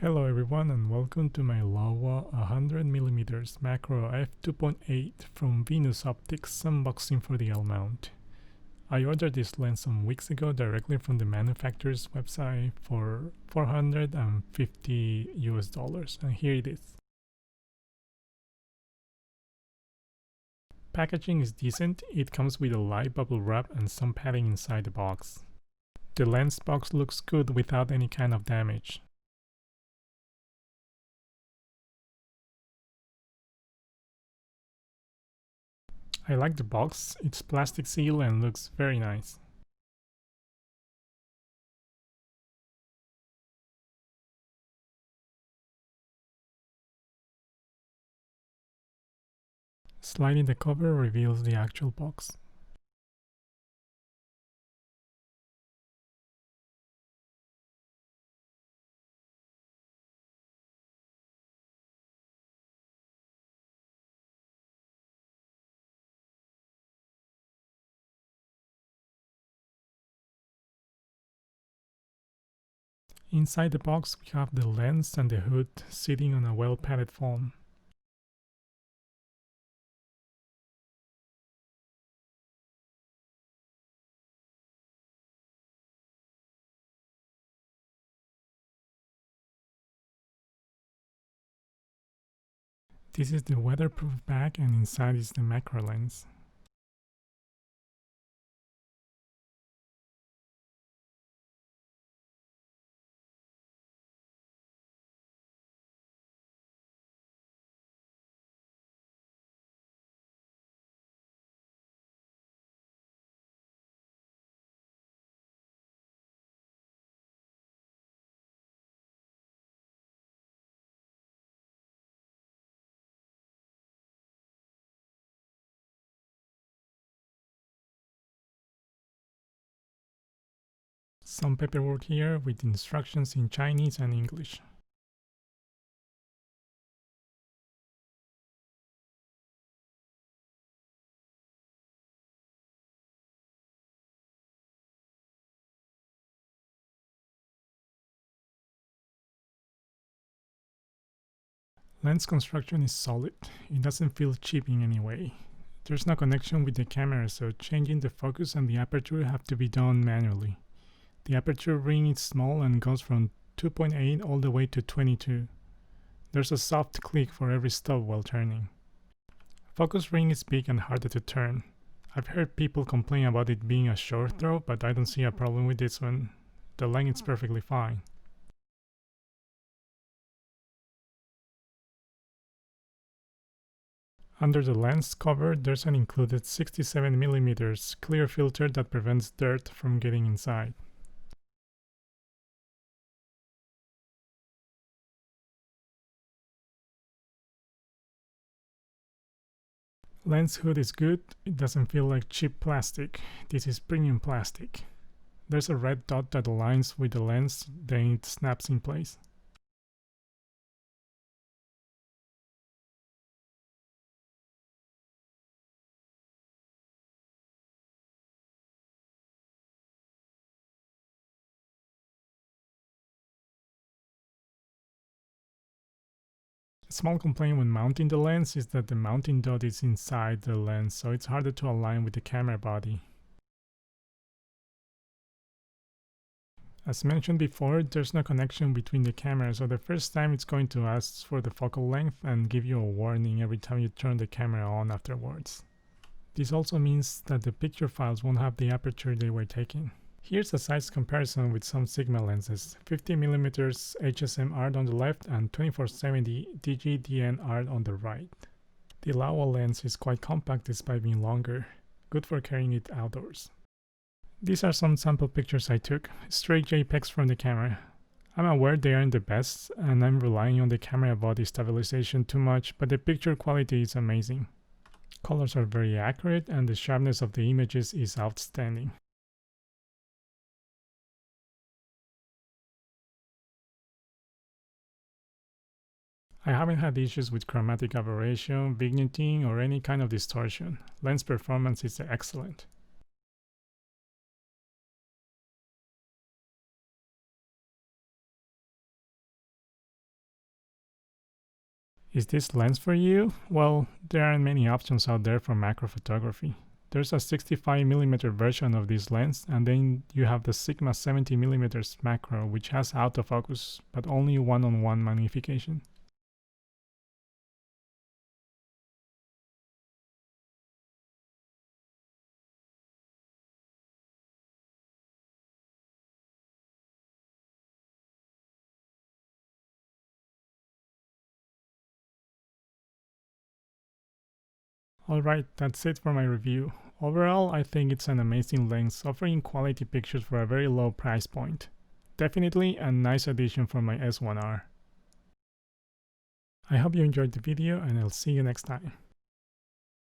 Hello everyone and welcome to my Laowa 100mm macro f2.8 from Venus Optics unboxing for the L mount. I ordered this lens some weeks ago directly from the manufacturer's website for $450 and here it is. Packaging is decent, it comes with a light bubble wrap and some padding inside the box. The lens box looks good without any kind of damage. I like the box, it's plastic seal and looks very nice. Sliding the cover reveals the actual box. Inside the box we have the lens and the hood sitting on a well padded foam. This is the weatherproof bag and inside is the macro lens. Some paperwork here with instructions in Chinese and English. Lens construction is solid, it doesn't feel cheap in any way. There's no connection with the camera, so changing the focus and the aperture have to be done manually. The aperture ring is small and goes from 2.8 all the way to 22. There's a soft click for every stop while turning. Focus ring is big and harder to turn. I've heard people complain about it being a short throw, but I don't see a problem with this one. The length is perfectly fine. Under the lens cover, there's an included 67mm clear filter that prevents dirt from getting inside. Lens hood is good, it doesn't feel like cheap plastic. This is premium plastic. There's a red dot that aligns with the lens, then it snaps in place. A small complaint when mounting the lens is that the mounting dot is inside the lens, so it's harder to align with the camera body. As mentioned before, there's no connection between the cameras, so the first time it's going to ask for the focal length and give you a warning every time you turn the camera on afterwards. This also means that the picture files won't have the aperture they were taking. Here's a size comparison with some Sigma lenses, 50mm HSM-R on the left and 2470 DG-DN-R on the right. The Laowa lens is quite compact despite being longer, good for carrying it outdoors. These are some sample pictures I took, straight JPEGs from the camera. I'm aware they aren't the best and I'm relying on the camera body stabilization too much, but the picture quality is amazing. Colors are very accurate and the sharpness of the images is outstanding. I haven't had issues with chromatic aberration, vignetting, or any kind of distortion. Lens performance is excellent. Is this lens for you? Well, there aren't many options out there for macro photography. There's a 65mm version of this lens, and then you have the Sigma 70mm macro, which has autofocus, but only one-on-one magnification. Alright, that's it for my review. Overall, I think it's an amazing lens, offering quality pictures for a very low price point. Definitely a nice addition for my S1R. I hope you enjoyed the video, and I'll see you next time.